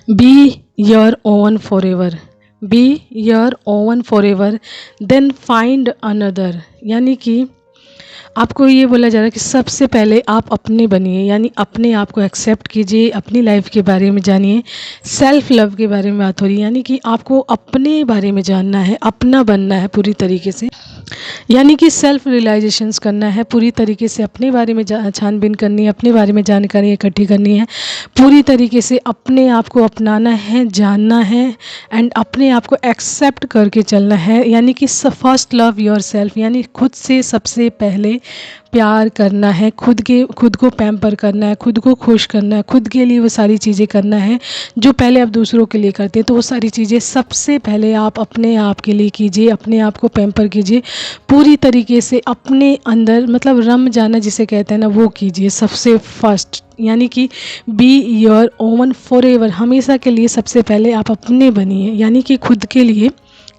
B your own forever, be your own forever, then find another. यानी कि आपको ये बोला जा रहा है कि सबसे पहले आप अपने बनिए, यानी अपने आप को एक्सेप्ट कीजिए, अपनी लाइफ के बारे में जानिए। सेल्फ लव के बारे में बात हो रही है, यानी कि आपको अपने बारे में जानना है, अपना बनना है पूरी तरीके से, यानी कि सेल्फ रियलाइजेशंस करना है, पूरी तरीके से अपने बारे में छानबीन करनी है, अपने बारे में जानकारी इकट्ठी करनी है, पूरी तरीके से अपने आप को अपनाना है, जानना है एंड अपने आप को एक्सेप्ट करके चलना है। यानी कि फर्स्ट लव योर सेल्फ, यानी खुद से सबसे पहले प्यार करना है, खुद को पैम्पर करना है, खुद को खुश करना है, खुद के लिए वो सारी चीज़ें करना है जो पहले आप दूसरों के लिए करते हैं। तो वो सारी चीज़ें सबसे पहले आप अपने आप के लिए कीजिए, अपने आप को पैम्पर कीजिए, पूरी तरीके से अपने अंदर मतलब रम जाना जिसे कहते हैं ना, वो कीजिए सबसे फर्स्ट। यानी कि B your own for ever, हमेशा के लिए सबसे पहले आप अपने बनिए, यानी कि खुद के लिए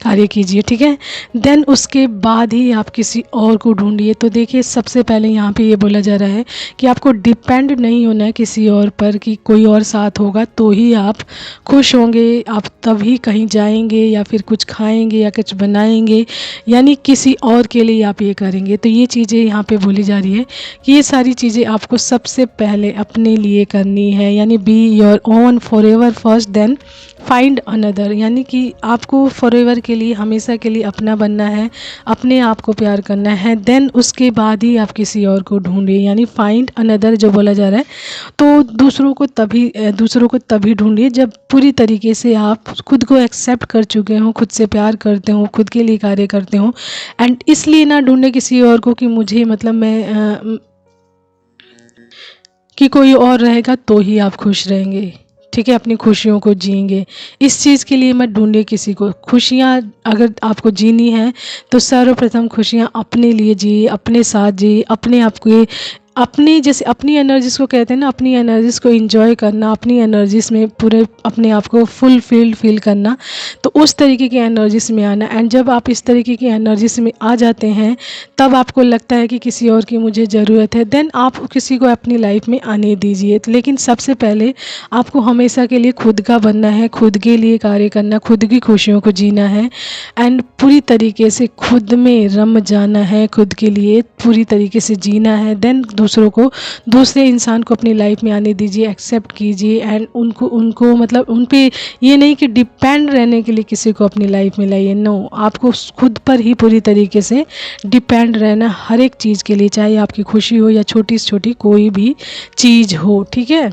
कार्य कीजिए, ठीक है। देन उसके बाद ही आप किसी और को ढूंढिए। तो देखिए सबसे पहले यहाँ पे ये बोला जा रहा है कि आपको डिपेंड नहीं होना है किसी और पर कि कोई और साथ होगा तो ही आप खुश होंगे, आप तभी कहीं जाएंगे या फिर कुछ खाएंगे या कुछ बनाएंगे, यानी किसी और के लिए आप ये करेंगे। तो ये चीज़ें यहाँ पे बोली जा रही है कि ये सारी चीज़ें आपको सबसे पहले अपने लिए करनी है, यानी be your own forever first, then find another. यानी कि आपको फॉरएवर के लिए, हमेशा के लिए अपना बनना है, अपने आप को प्यार करना है, देन उसके बाद ही आप किसी और को ढूंढें, यानी फाइंड अनदर जो बोला जा रहा है। तो दूसरों को तभी ढूंढिए जब पूरी तरीके से आप खुद को एक्सेप्ट कर चुके हों, खुद से प्यार करते हों, खुद के लिए कार्य करते हों। एंड इसलिए ना ढूंढें किसी और को कि मुझे मतलब कि कोई और रहेगा तो ही आप खुश रहेंगे, ठीक है, अपनी खुशियों को जिएंगे। इस चीज़ के लिए मत ढूंढिए किसी को। खुशियाँ अगर आपको जीनी है तो सर्वप्रथम खुशियाँ अपने लिए जिए, अपने साथ जिए, अपने आप को अपनी जैसे अपनी एनर्जीज़ को कहते हैं ना, अपनी एनर्जीज़ को एंजॉय करना, अपनी एनर्जीज़ में पूरे अपने आप को फुलफिल्ड फील करना, तो उस तरीके की एनर्जीज़ में आना। एंड जब आप इस तरीके की एनर्जीज़ में आ जाते हैं तब आपको लगता है कि किसी और की मुझे ज़रूरत है, देन आप किसी को अपनी लाइफ में आने दीजिए। लेकिन सबसे पहले आपको हमेशा के लिए खुद का बनना है, खुद के लिए कार्य करना, खुद की खुशियों को जीना है एंड पूरी तरीके से खुद में रम जाना है, खुद के लिए पूरी तरीके से जीना है। देन दूसरे इंसान को अपनी लाइफ में आने दीजिए, एक्सेप्ट कीजिए एंड उनको मतलब उन पे ये नहीं कि डिपेंड रहने के लिए किसी को अपनी लाइफ में लाइए। नो, आपको खुद पर ही पूरी तरीके से डिपेंड रहना हर एक चीज़ के लिए, चाहे आपकी खुशी हो या छोटी से छोटी कोई भी चीज़ हो, ठीक है।